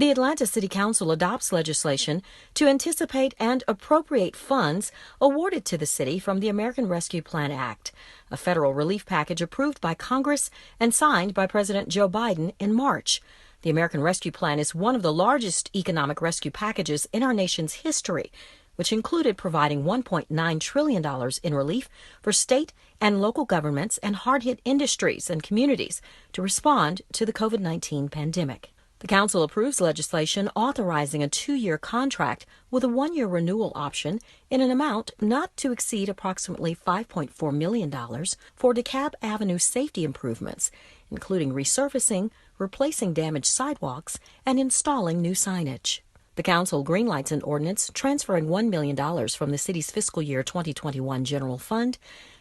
The Atlanta City Council adopts legislation to anticipate and appropriate funds awarded to the city from the American Rescue Plan Act, a federal relief package approved by Congress and signed by President Joe Biden in March. The American Rescue Plan is one of the largest economic rescue packages in our nation's history, which included providing $1.9 trillion in relief for state and local governments and hard-hit industries and communities to respond to the COVID-19 pandemic. The Council approves legislation authorizing a 2-year contract with a 1-year renewal option in an amount not to exceed approximately $5.4 million for DeKalb Avenue safety improvements, including resurfacing, replacing damaged sidewalks, and installing new signage. The Council greenlights an ordinance transferring $1 million from the city's fiscal year 2021 general fund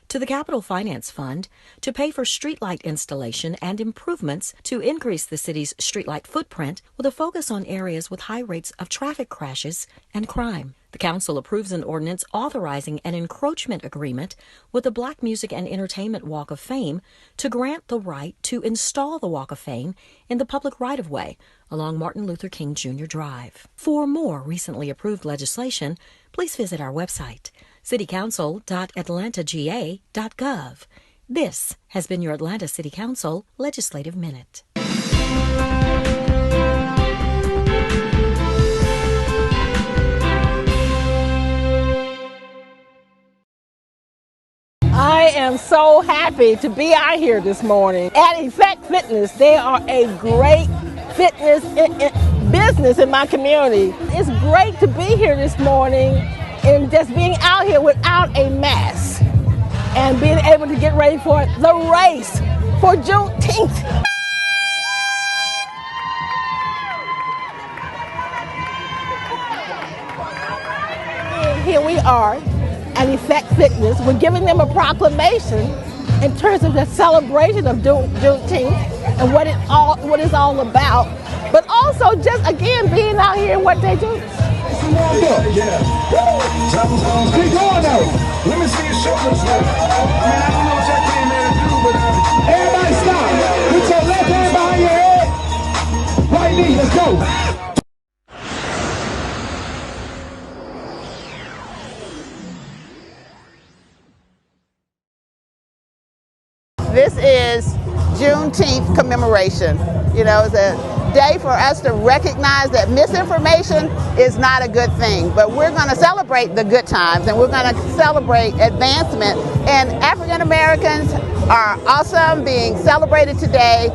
to the Capital Finance Fund to pay for streetlight installation and improvements to increase the city's streetlight footprint with a focus on areas with high rates of traffic crashes and crime. The Council approves an ordinance authorizing an encroachment agreement with the Black Music and Entertainment Walk of Fame to grant the right to install the Walk of Fame in the public right-of-way along Martin Luther King Jr. Drive. For more recently approved legislation, please visit our website, citycouncil.atlantagA.gov. This has been your Atlanta City Council Legislative Minute. I am so happy to be out here this morning at Effect Fitness. They are a great fitness business in my community. It's great to be here this morning and just being out here without a mask and being able to get ready for the race for Juneteenth. Here we are at Effect Fitness. We're giving them a proclamation in terms of the celebration of Juneteenth and what it's all about, but also just again being out here and what they do. Keep going now. Let me see your shoulders. I don't know what y'all came here to do, but everybody stop. Put your left hand behind your head. Right knee, let's go. This is Juneteenth commemoration. You know, it's a day for us to recognize that misinformation is not a good thing, but we're going to celebrate the good times and we're going to celebrate advancement. And African Americans are awesome being celebrated today.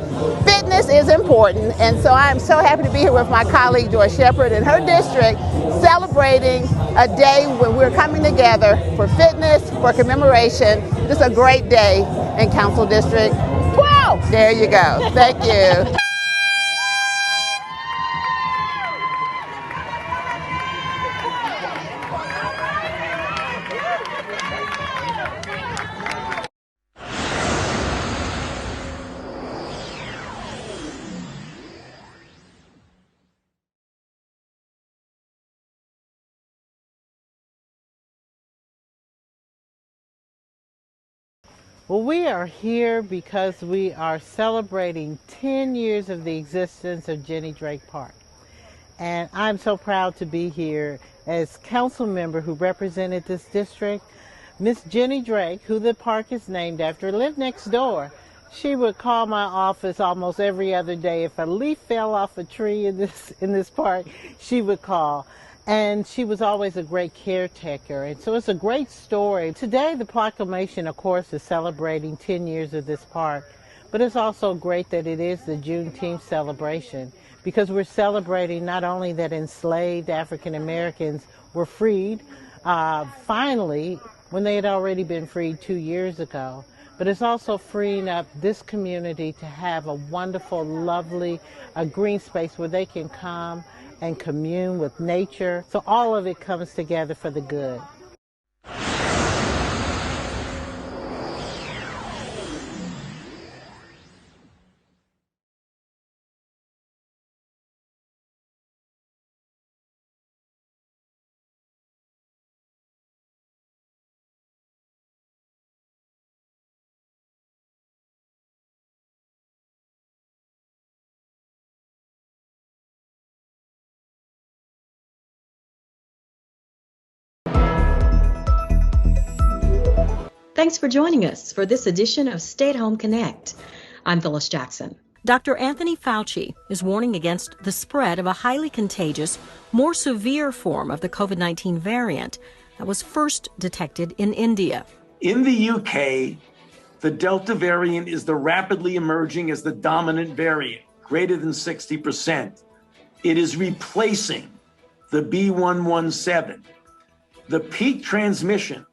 Fitness is important, and so I'm so happy to be here with my colleague JOYCE Shepard and her district celebrating a day when we're coming together for fitness, for commemoration. This is a great day in Council District 12. There you go. Thank you. Well, we are here because we are celebrating 10 years of the existence of Jenny Drake Park. And I'm so proud to be here as council member who represented this district. Miss Jenny Drake, who the park is named after, lived next door. She would call my office almost every other day. If a leaf fell off a tree in this park, she would call. And she was always a great caretaker, and so it's a great story. Today, the proclamation, of course, is celebrating 10 years of this park, but it's also great that it is the Juneteenth celebration, because we're celebrating not only that enslaved African Americans were freed, finally, when they had already been freed 2 years ago, but it's also freeing up this community to have a wonderful, lovely, green space where they can come and commune with nature. So all of it comes together for the good. Thanks for joining us for this edition of Stay at Home Connect. I'm Phyllis Jackson. Dr. Anthony Fauci is warning against the spread of a highly contagious, more severe form of the COVID-19 variant that was first detected in India. In the UK, the Delta variant is the rapidly emerging as the dominant variant, greater than 60%. It is replacing the B117. The peak transmission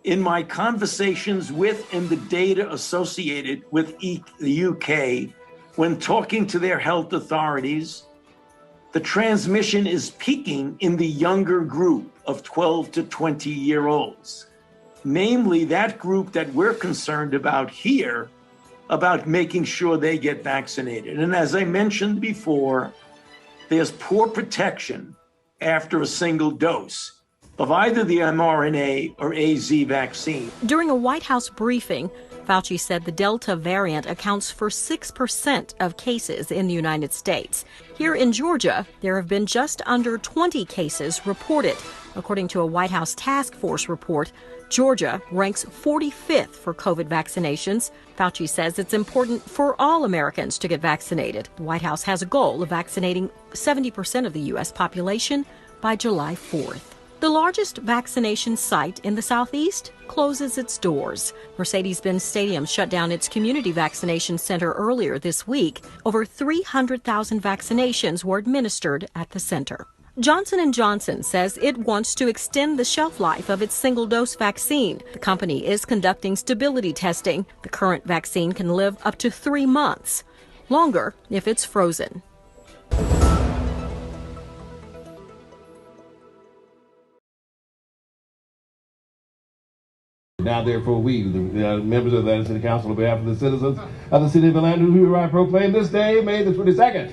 in my conversations with and the data associated with the UK, when talking to their health authorities, the transmission is peaking in the younger group of 12 to 20-year-olds, namely that group that we're concerned about here, about making sure they get vaccinated. And as I mentioned before, there's poor protection after a single dose of either the mRNA or AZ vaccine. During a White House briefing, Fauci said the Delta variant accounts for 6% of cases in the United States. Here in Georgia, there have been just under 20 cases reported. According to a White House task force report, Georgia ranks 45th for COVID vaccinations. Fauci says it's important for all Americans to get vaccinated. The White House has a goal of vaccinating 70% of the U.S. population by July 4th. The largest vaccination site in the Southeast closes its doors. Mercedes-Benz Stadium shut down its community vaccination center earlier this week. Over 300,000 vaccinations were administered at the center. Johnson & Johnson says it wants to extend the shelf life of its single-dose vaccine. The company is conducting stability testing. The current vaccine can live up to 3 months, longer if it's frozen. Now, therefore, we, the members of the Atlanta City Council, on behalf of the citizens of the city of Atlanta, who hereby proclaim this day, May the 22nd,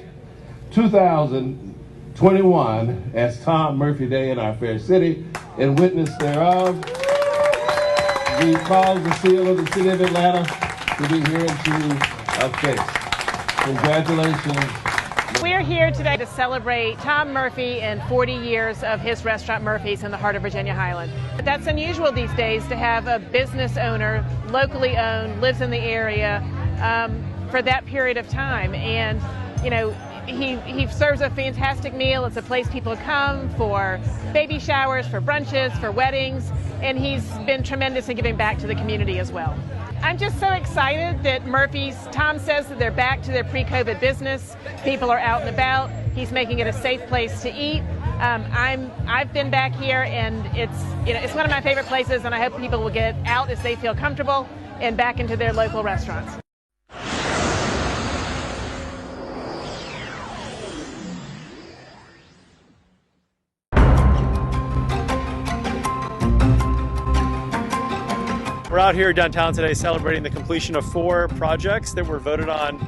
2021, as Tom Murphy Day in our fair city. In witness thereof, we cause the seal of the city of Atlanta to be hereunto affixed. Congratulations. We're here today to celebrate Tom Murphy and 40 years of his restaurant Murphy's in the heart of Virginia Highland. But that's unusual these days to have a business owner, locally owned, lives in the area for that period of time. And, you know, he serves a fantastic meal. It's a place people come for baby showers, for brunches, for weddings, and he's been tremendous in giving back to the community as well. I'm just so excited that Murphy's, Tom says that they're back to their pre-COVID business. People are out and about. He's making it a safe place to eat. I've been back here, and it's one of my favorite places, and I hope people will get out as they feel comfortable and back into their local restaurants. We're out here downtown today celebrating the completion of 4 projects that were voted on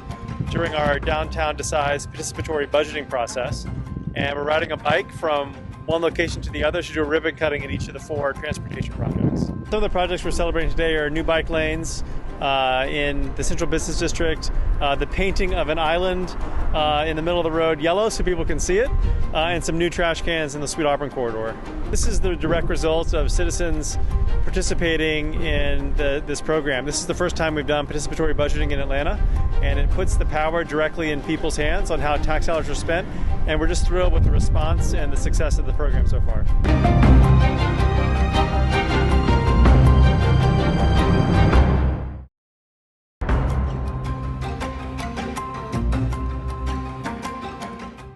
during our Downtown Decides participatory budgeting process. And we're riding a bike from one location to the other to do a ribbon cutting in each of the 4 transportation projects. Some of the projects we're celebrating today are new bike lanes in the Central Business District, the painting of an island in the middle of the road yellow so people can see it, and some new trash cans in the Sweet Auburn corridor. This is the direct result of citizens participating in this program. This is the first time we've done participatory budgeting in Atlanta, and it puts the power directly in people's hands on how tax dollars are spent, and we're just thrilled with the response and the success of the program so far.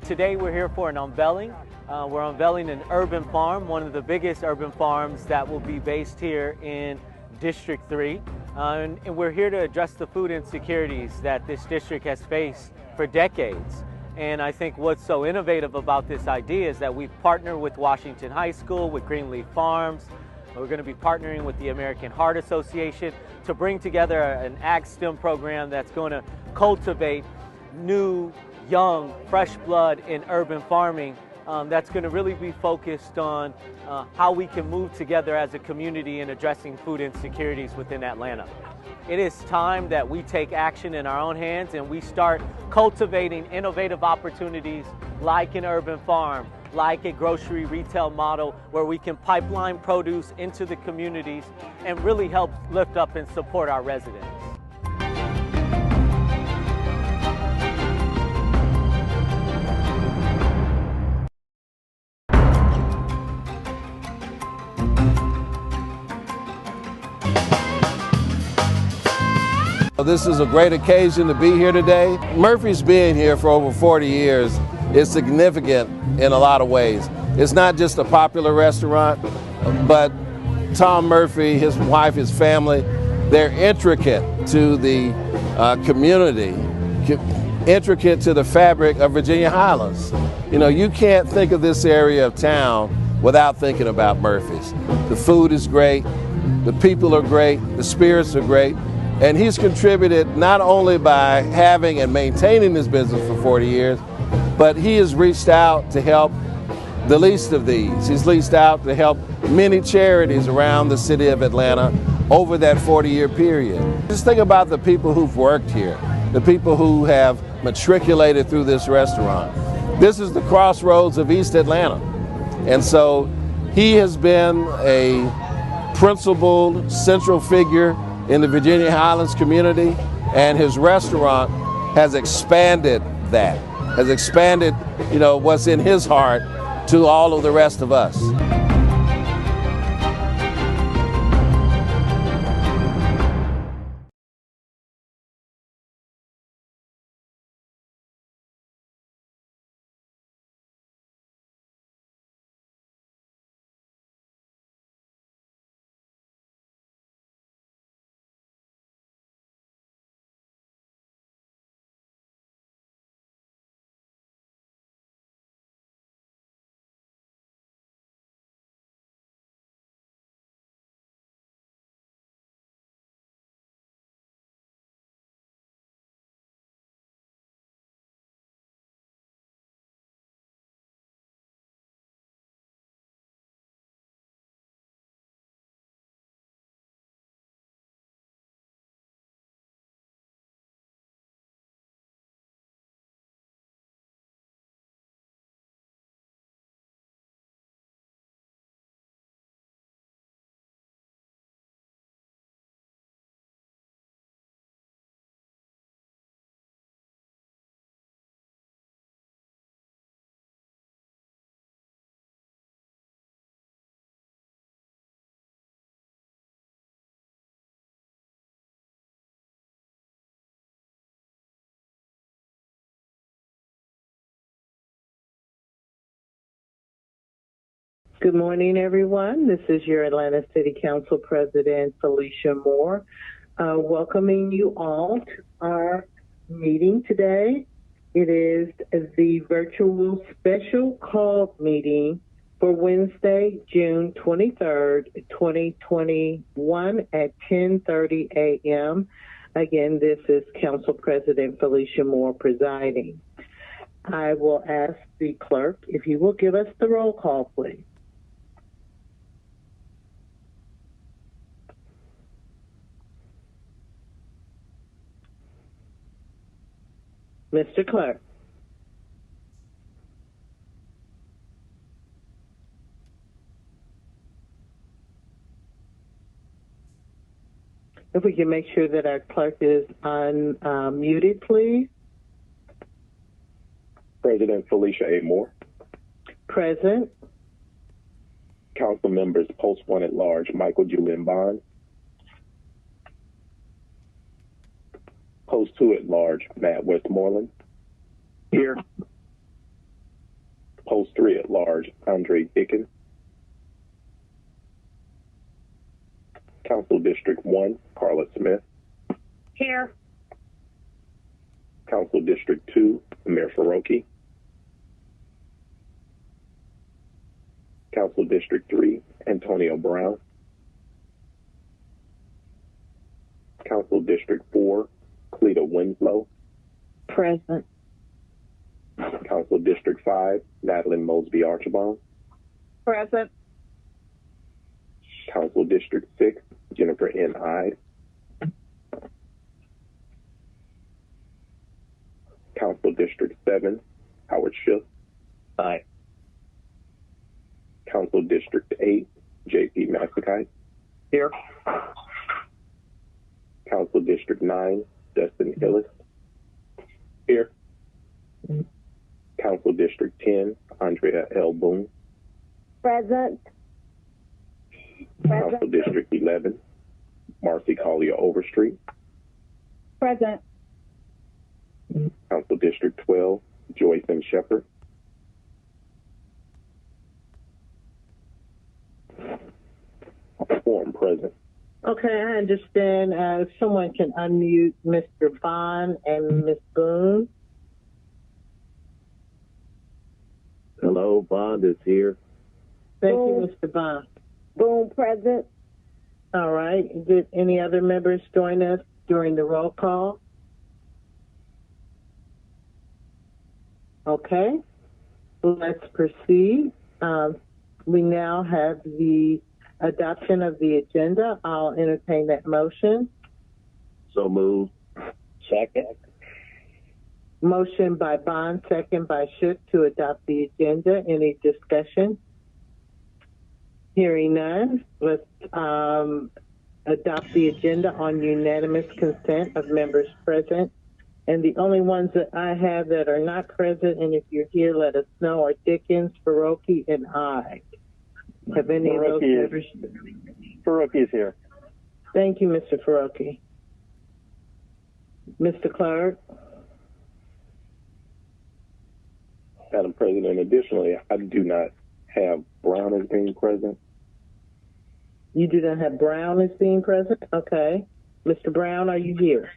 Today we're here for an unveiling. We're unveiling an urban farm, one of the biggest urban farms that will be based here in District 3. And we're here to address the food insecurities that this district has faced for decades. And I think what's so innovative about this idea is that we've partnered with Washington High School, with Greenleaf Farms. We're going to be partnering with the American Heart Association to bring together an ag STEM program that's going to cultivate new, young, fresh blood in urban farming that's going to really be focused on how we can move together as a community in addressing food insecurities within Atlanta. It is time that we take action in our own hands and we start cultivating innovative opportunities like an urban farm like a grocery retail model where we can pipeline produce into the communities and really help lift up and support our residents. This is a great occasion to be here today. Murphy's being here for over 40 years is significant in a lot of ways. It's not just a popular restaurant, but Tom Murphy, his wife, his family, they're intricate to the community, intricate to the fabric of Virginia Highlands. You know, you can't think of this area of town without thinking about Murphy's. The food is great, the people are great, the spirits are great. And he's contributed not only by having and maintaining his business for 40 years, but he has reached out to help the least of these. He's reached out to help many charities around the city of Atlanta over that 40-year period. Just think about the people who've worked here, the people who have matriculated through this restaurant. This is the crossroads of East Atlanta. And so he has been a principled, central figure in the Virginia Highlands community, and his restaurant has expanded that, has expanded, you know, what's in his heart to all of the rest of us. Good morning, everyone. This is your Atlanta City Council President, Felicia Moore, welcoming you all to our meeting today. It is the virtual special call meeting for Wednesday, June 23rd, 2021 at 10:30 a.m. Again, this is Council President Felicia Moore presiding. I will ask the clerk if you will give us the roll call, please. Mr. Clerk. If we can make sure that our clerk is unmuted, please. President Felicia A. Moore. Present. Council members Post 1 at Large Michael Julian Bond. Post 2 at Large Matt Westmoreland. Here. Post 3 at Large ANDREA DICKENS. Council District 1 Carla Smith. Here. Council District 2 AMIR FAROKHI. Council District 3 Antonio Brown. Council District 4 CLETA Winslow. Present. Council District 5 Madeline Mosby Archibald. Present. Council District 6 Jennifer N. Hyde. Council District 7 Howard Schiff. Aye. Council District 8, J.P. Massacite. Here. Council District 9, Dustin Hillis. Here. Council District 10, Andrea L. Boone. Present. Council District 11, Marcy Collier Overstreet. Present. Council District 12, Joyce and Shepard. Quorum present. Okay, I understand. If someone can unmute Mr. Bond and Ms. Boone. Hello, Bond is here. Thank you, Mr. Bond. Boone, present. All right. Did any other members join us during the roll call? Okay. Let's proceed. We now have the adoption of the agenda. I'll entertain that motion. So moved. Second. Motion by Bond, second by Shook to adopt the agenda. Any discussion? Hearing none, let's adopt the agenda on unanimous consent of members present. And the only ones that I have that are not present, and if you're here, let us know, are Dickens, FAROKHI, and I. Have any of those members? FAROKHI is here. Thank you, Mr. FAROKHI. Mr. Clark? Madam President, additionally, I do not have Brown as being present. You do not have Brown as being present? Okay. Mr. Brown, are you here?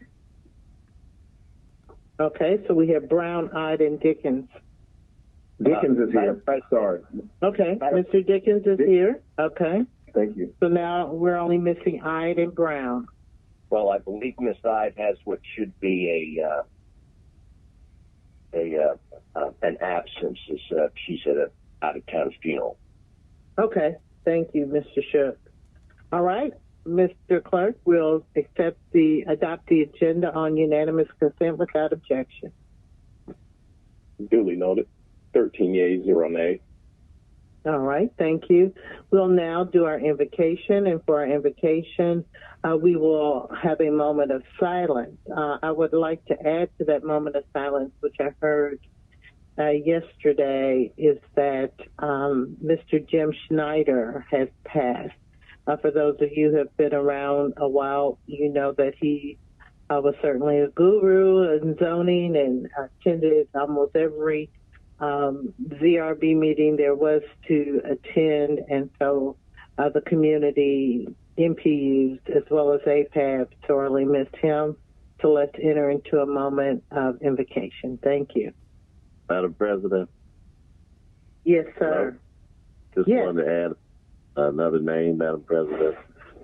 Okay, so we have Brown, Ide, and Dickens. Dickens is here. Sorry. Okay, Mr. Dickens is here. Okay. Thank you. So now we're only missing Ide and Brown. Well, I believe Miss Ide has what should be an absence. She's at an out-of-town funeral. Okay, thank you, Mr. Shook. All right, Mr. Clerk, we'll adopt the agenda on unanimous consent without objection. Duly noted. 13 yeas, 0 nays. All right, thank you. We'll now do our invocation, and for our invocation, we will have a moment of silence. I would like to add to that moment of silence, which I heard yesterday, is that Mr. Jim Schneider has passed. For those of you who have been around a while, you know that he was certainly a guru in zoning and attended almost every ZRB meeting there was to attend, and so the community, MPUs, as well as APAB sorely missed him. So let's enter into a moment of invocation. Thank you. Madam President? Yes, sir. Just wanted to add another name, Madam President,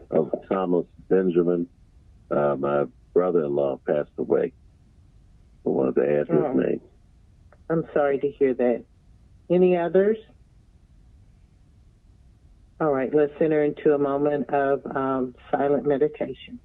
of Thomas Benjamin. My brother-in-law passed away. I wanted to add his name. I'm sorry to hear that. Any others? All right, let's enter into a moment of silent meditation.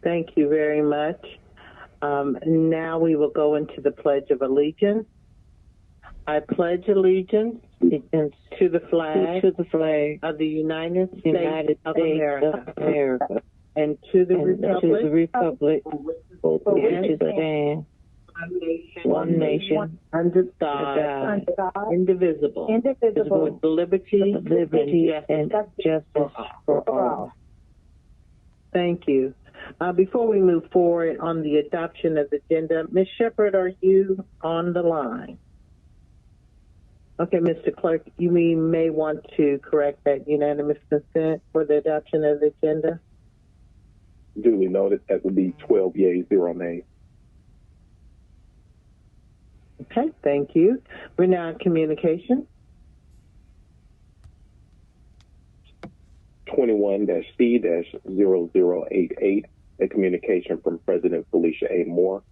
Thank you very much. Now we will go into the Pledge of Allegiance. I pledge allegiance to the flag of the United States of America and to the republic for which it stands, one nation, under God, indivisible, with liberty and justice for all. Thank you. Before we move forward on the adoption of the agenda, Ms. Shepard, are you on the line? Okay, Mr. Clerk, you may want to correct that unanimous consent for the adoption of the agenda. Duly noted. That would be 12 yeas, 0 nays. Okay, thank you. We're now in communication. 21-C-0088, a communication from President Felicia A. Moore,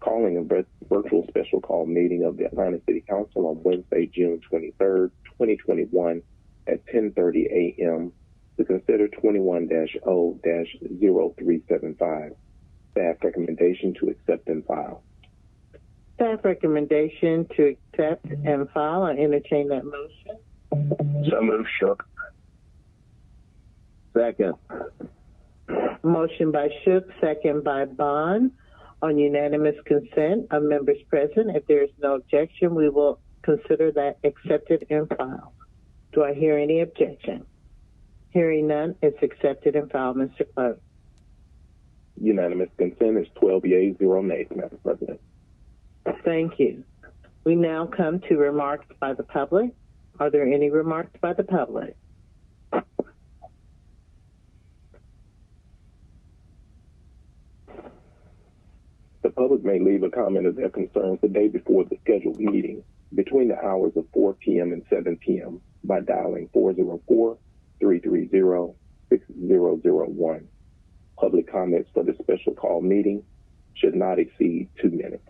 calling a virtual special call meeting of the Atlanta City Council on Wednesday, June 23rd, 2021 at 10:30 a.m. to consider 21-O-0375. Staff recommendation to accept and file. Staff recommendation to accept and file. I entertain that motion. So moved, Shook. Second. Motion by Shook, second by Bond. On unanimous consent of members present, if there is no objection, we will consider that accepted and filed. Do I hear any objection? Hearing none, it's accepted and filed, Mr. Clerk. Unanimous consent is 12 yeas, 0 nays, Madam President. Thank you. We now come to remarks by the public. Are there any remarks by the public? The public may leave a comment of their concerns the day before the scheduled meeting between the hours of 4 p.m. and 7 p.m. by dialing 404-330-6001. Public comments for the special call meeting should not exceed 2 minutes.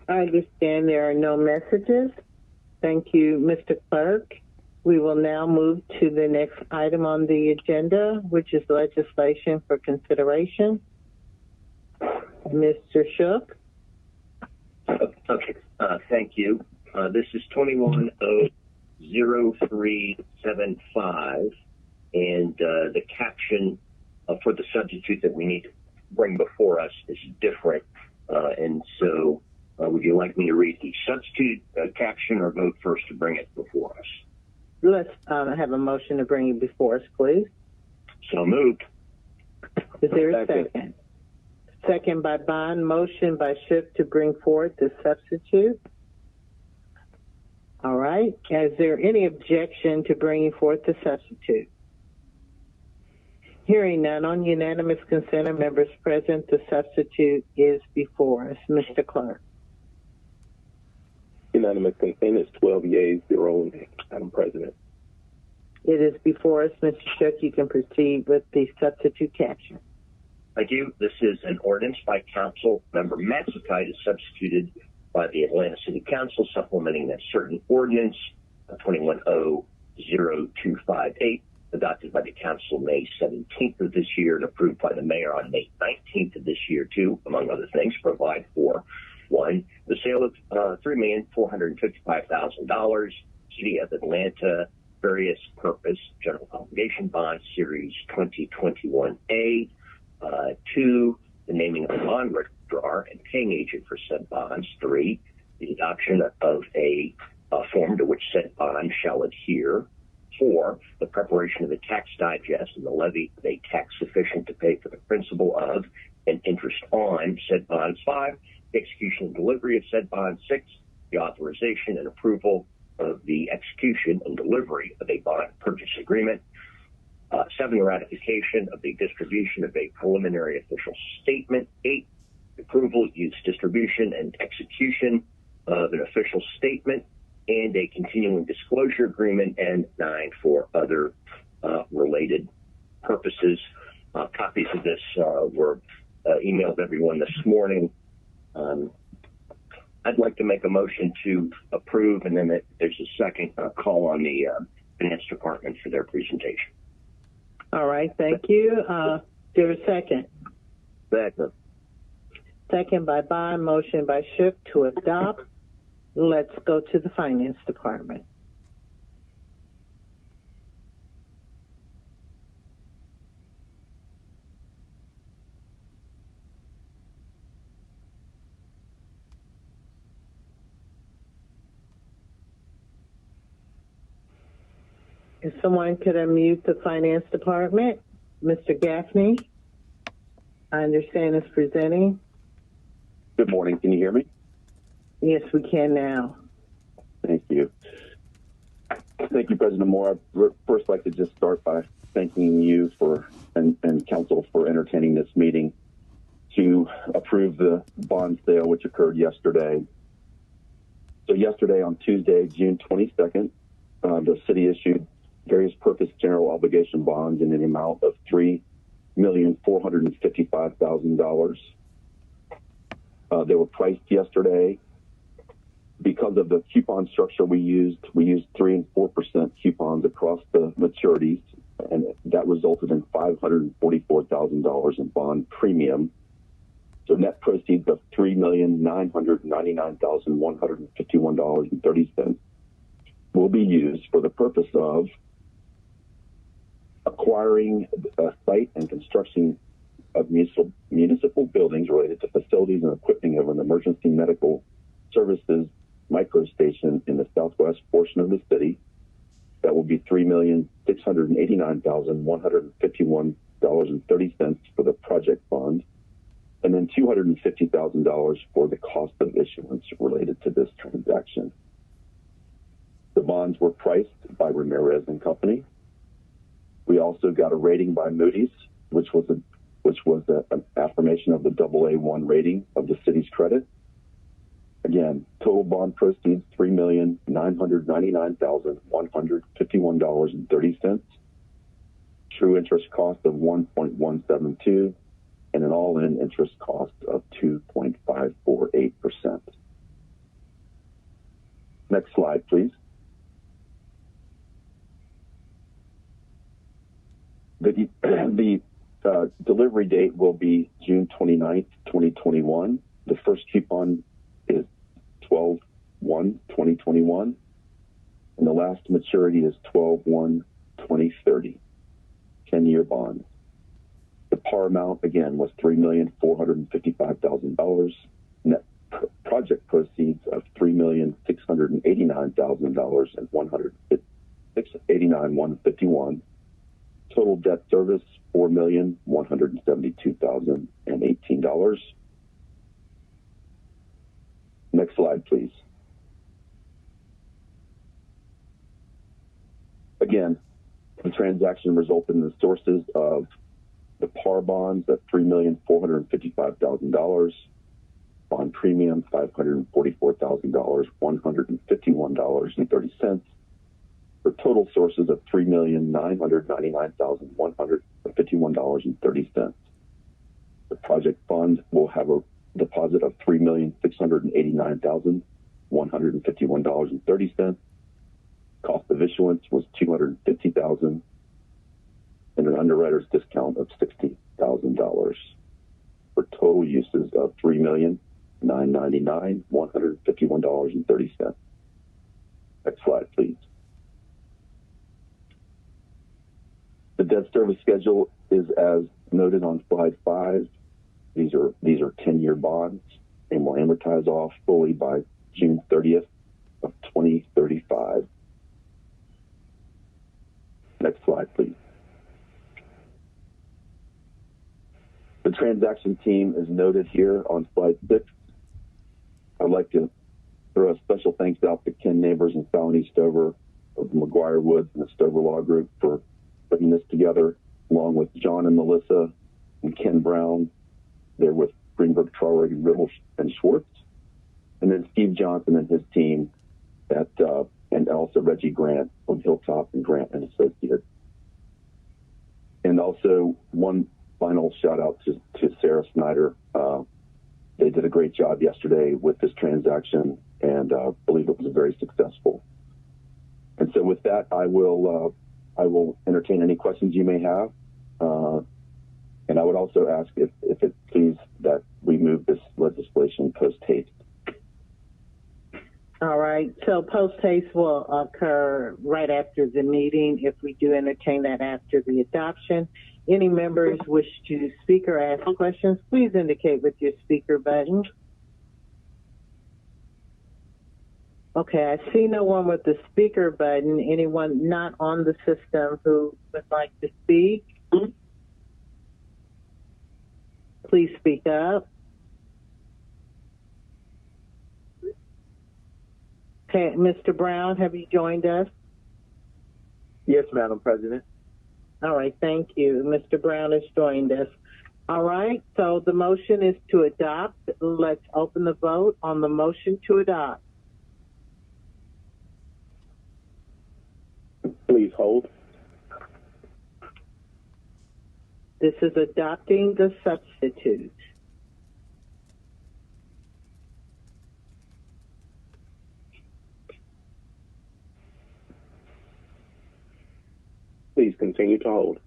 I understand there are no messages. Thank you, Mr. Clerk. We will now move to the next item on the agenda, which is legislation for consideration. Mr. Shook. Okay, thank you. This is 21-0375, and the caption for the substitute that we need to bring before us is different, and so would you like me to read the substitute caption or vote first to bring it before us? Let's have a motion to bring it before us, please. So moved. Is there a second? Second by Bond. Motion by Shook to bring forward the substitute. All right. Is there any objection to bringing forth the substitute? Hearing none, on unanimous consent of members present, the substitute is before us. Mr. Clerk. Unanimous consent is 12 yeas, 0 nays, Madam President. It is before us, Mr. Shook. You can proceed with the substitute caption. Thank you. This is an ordinance by Council Member Matsukai, substituted by the Atlanta City Council, supplementing that certain ordinance, 21-00258, adopted by the Council May 17th of this year and approved by the Mayor on May 19th of this year, to, among other things, provide for, 1, the sale of $3,455,000, City of Atlanta Various Purpose General Obligation Bond Series 2021A, 2, the naming of a bond registrar and paying agent for said bonds, 3, the adoption of a form to which said bond shall adhere, 4, the preparation of a tax digest and the levy of a tax sufficient to pay for the principal of and interest on said bonds, 5, the execution and delivery of said bonds, 6, the authorization and approval of the execution and delivery of a bond purchase agreement, 7, the ratification of the distribution of a preliminary official statement, 8, approval, use, distribution, and execution of an official statement and a continuing disclosure agreement, and 9, for other related purposes. Copies of this were emailed everyone this morning. I'd like to make a motion to approve, and then there's a second call on the Finance Department for their presentation. All right, thank you. There's a second. Second. Second by Bond, motion by Shook to adopt. Let's go to the Finance Department. If someone could unmute the Finance Department, Mr. Gaffney, I understand is presenting. Good morning. Can you hear me? Yes, we can now. Thank you. Thank you, President Moore. I'd first like to just start by thanking you and Council for entertaining this meeting to approve the bond sale, which occurred yesterday. So yesterday, on Tuesday, June 22nd, the city issued various purpose general obligation bonds in an amount of $3,455,000. They were priced yesterday. Because of the coupon structure we used 3% and 4% coupons across the maturities, and that resulted in $544,000 in bond premium. So net proceeds of $3,999,151.30 will be used for the purpose of acquiring a site and construction of municipal buildings related to facilities and equipping of an emergency medical services microstation in the southwest portion of the city. That will be $3,689,151.30 for the project fund, and then $250,000 for the cost of issuance related to this transaction. The bonds were priced by Ramirez and Company. We also got a rating by Moody's, which was an affirmation of the AA1 rating of the city's credit. Again, total bond proceeds $3,999,151.30. True interest cost of 1.172, and an all-in interest cost of 2.548%. Next slide, please. The delivery date will be June 29th, 2021. The first coupon is 12/1/2021, and the last maturity is 12/1/2030. 10-year bonds. The par amount again was $3,455,000. Net project proceeds of $3,689,000 and $151. Total debt service $4,172,018. Next slide, please. Again, the transaction resulted in the sources of the par bonds at $3,455,000, bond premium $544,000, $151.30, for total sources of $3,999,151.30. The project fund will have a deposit of $3,689,151.30. Cost of issuance was $250,000, and an underwriter's discount of $60,000, for total uses of $3,999,151.30. Next slide, please. The debt service schedule is as noted on slide 5. These are 10-year bonds and will amortize off fully by June 30th of 2035. Next slide, please. The transaction team is noted here on slide 6. I'd like to throw a special thanks out to Ken Neighbors and Fallon Stover of McGuire Woods and the Stover Law Group for putting this together, along with John and Melissa and Ken Brown. They're with Greenberg, Traurig, Ribble, and Schwartz. And then Steve Johnson and his team and also Reggie Grant from Hilltop and Grant and Associates. And also one final shout out to Sarah Snyder. They did a great job yesterday with this transaction, and I believe it was very successful. And so with that, I will entertain any questions you may have. And I would also ask if it please that we move this legislation post haste. All right. So post haste will occur right after the meeting if we do entertain that after the adoption. Any members wish to speak or ask questions, please indicate with your speaker button. Okay, I see no one with the speaker button. Anyone not on the system who would like to speak? Please speak up. Okay, Mr. Brown, have you joined us? Yes, Madam President. All right, thank you. Mr. Brown has joined us. All right, so the motion is to adopt. Let's open the vote on the motion to adopt. Please hold. This is adopting the substitute. Please continue to hold.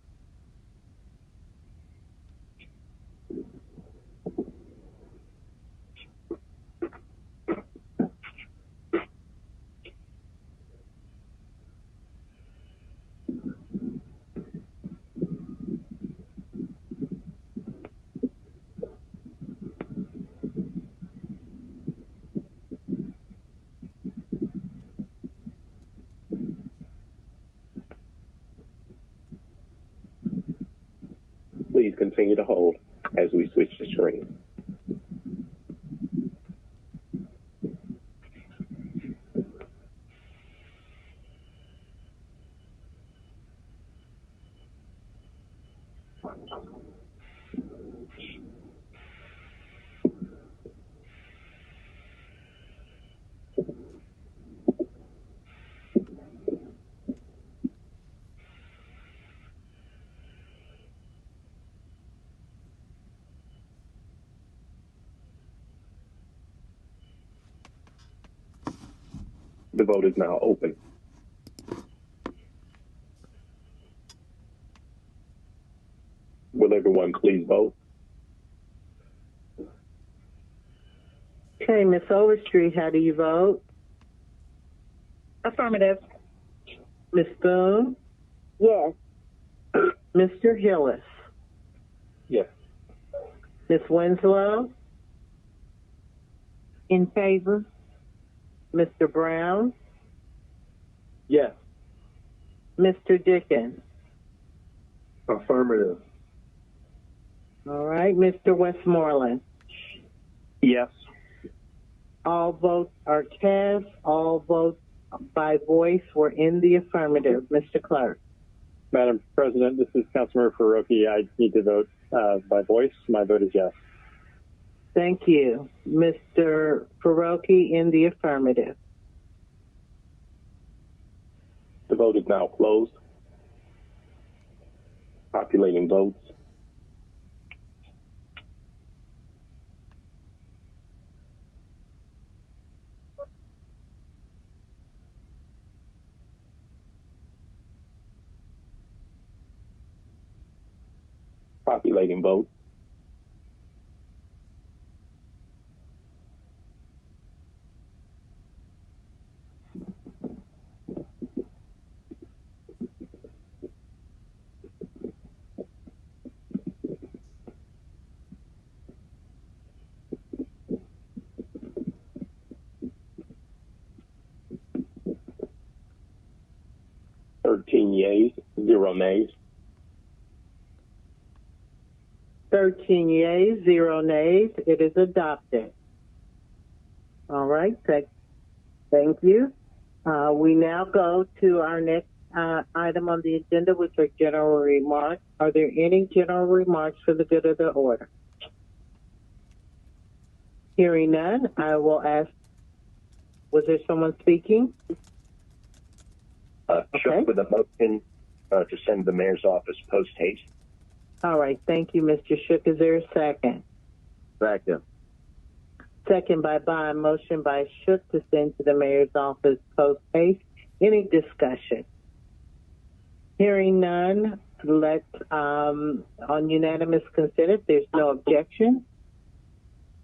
Please continue to hold as we switch the screen. The vote is now open. Will everyone please vote? Okay, Ms. Overstreet, how do you vote? Affirmative. Ms. Boone? Yes. Mr. Hillis? Yes. Ms. Winslow? In favor. Mr. Brown? Yes. Mr. Dickens? Affirmative. All right, Mr. Westmoreland? Yes. All votes are cast. All votes by voice were in the affirmative. Mr. Clerk? Madam President, this is Councilmember FAROKHI. I need to vote by voice. My vote is yes. Thank you. Mr. FAROKHI in the affirmative. The vote is now closed. Populating votes. Populating votes. Yeas, 0 nays. 13 yeas, 0 nays. It is adopted. All right. Thank you. We now go to our next item on the agenda, which are general remarks. Are there any general remarks for the good of the order? Hearing none, I will ask, was there someone speaking? Shook with a motion to send the mayor's office post haste. All right. Thank you, Mr. Shook. Is there a second? Second. Second by Bond. Motion by Shook to send to the mayor's office post haste. Any discussion? Hearing none, let's, on unanimous consent, if there's no objection.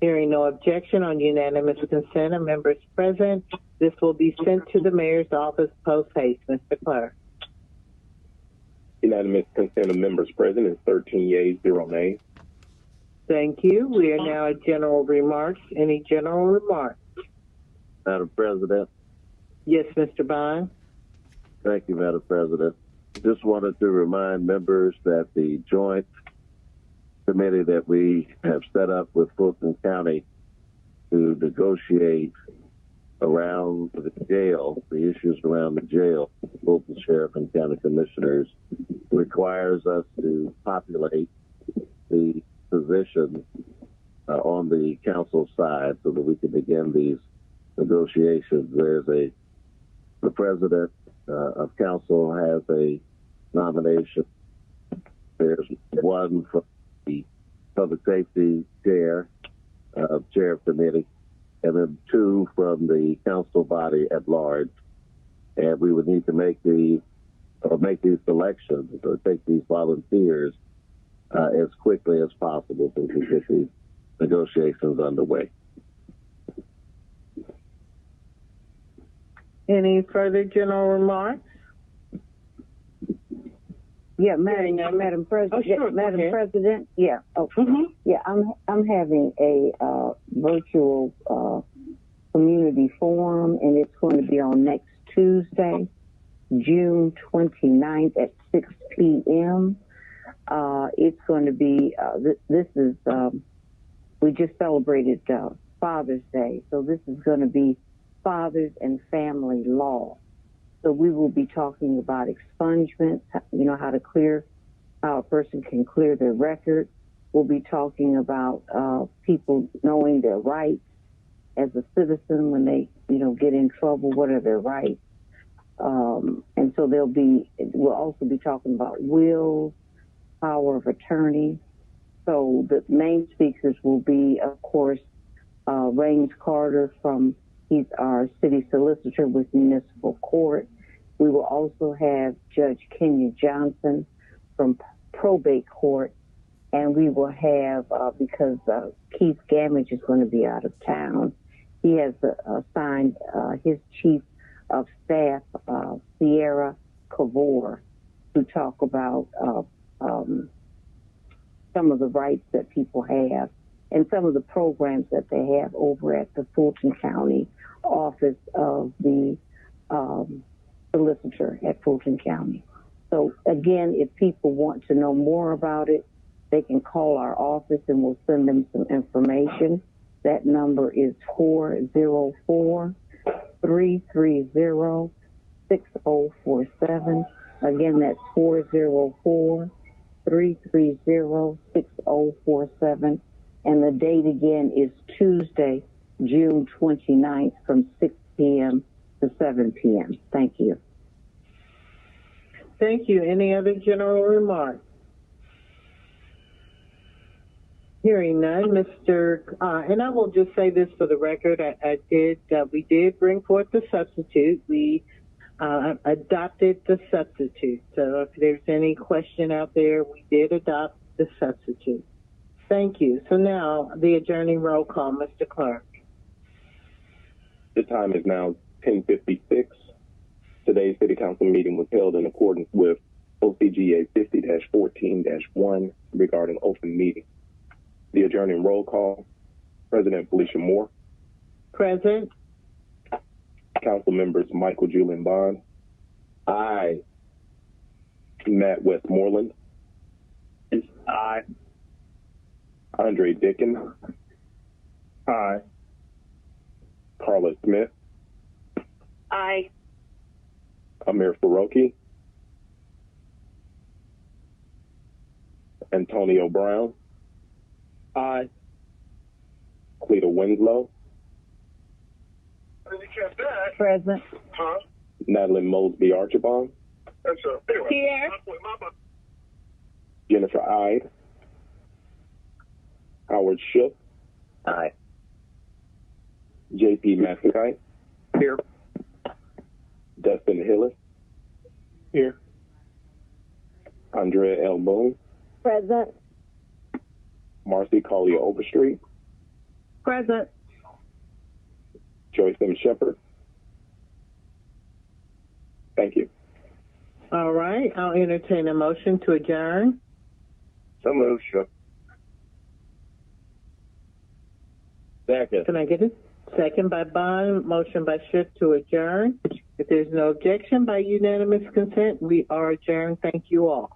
Hearing no objection on unanimous consent of members present, this will be sent to the mayor's office post haste. Mr. Clerk. Unanimous consent of members present is 13 yeas, 0 nays. Thank you. We are now at general remarks. Any general remarks? Madam President, Yes, Mr. Bond. Thank you, Madam President. Just wanted to remind members that the joint committee that we have set up with Fulton County to negotiate around the jail, the issues around the jail, Fulton Sheriff and County Commissioners, requires us to populate the position on the council side so that we can begin these negotiations. The president of council has a nomination. There's one from the public safety chair of committee, and then two from the council body at large. And we would need to make these selections or take these volunteers as quickly as possible so we can get these negotiations underway. Any further general remarks? Yeah, Madam President. Oh, sure. Madam Okay. President. Yeah. Oh, yeah. I'm having a virtual community forum, and it's going to be on next Tuesday, June 29th at 6 p.m. It's going to be. This is. We just celebrated Father's Day, so this is going to be fathers and family law. So we will be talking about expungements, how a person can clear their record. We'll be talking about people knowing their rights as a citizen when they, get in trouble. What are their rights? And so we'll also be talking about wills, power of attorney. So the main speakers will be, of course, Raines Carter he's our city solicitor with municipal court. We will also have Judge Kenya Johnson from probate court, and we will have, because Keith Gamage is going to be out of town, he has assigned his chief of staff, Sierra Cavor, to talk about some of the rights that people have and some of the programs that they have over at the Fulton County office of the solicitor at Fulton County. So again, if people want to know more about it, they can call our office and we'll send them some information. That number is 404-330-6047. Again, that's 404-330-6047. And the date again is Tuesday, June 29th from 6 p.m. to 7 p.m. Thank you. Thank you. Any other general remarks? Hearing none, and I will just say this for the record, we did bring forth the substitute. We adopted the substitute. So if there's any question out there, we did adopt the substitute. Thank you. So now the adjourning roll call, Mr. Clerk. The time is now 10:56. Today's City Council meeting was held in accordance with OCGA 50-14-1 regarding open meeting. The adjourning roll call, President Felicia Moore. Present. Council members Michael Julian Bond. Aye. Matt Westmoreland. Aye. Andre Dickens. Aye. CARLA Smith. Aye. AMIR FAROKHI. Antonio Brown. Aye. CLETA Winslow. Present. Natalie Mosby Archibald. Here. Jennifer Ide. Howard Shook. Aye. JP McIntyre. Here. Dustin Hillis. Here. Andrea L. Boone. Present. Marcy Collier Overstreet. Present. Joyce M. Shepard. Thank you. All right. I'll entertain a motion to adjourn. So moved, Shook. Second. Can I get a Second by Bond, motion by Schiff to adjourn. If there's no objection, by unanimous consent, we are adjourned. Thank you all.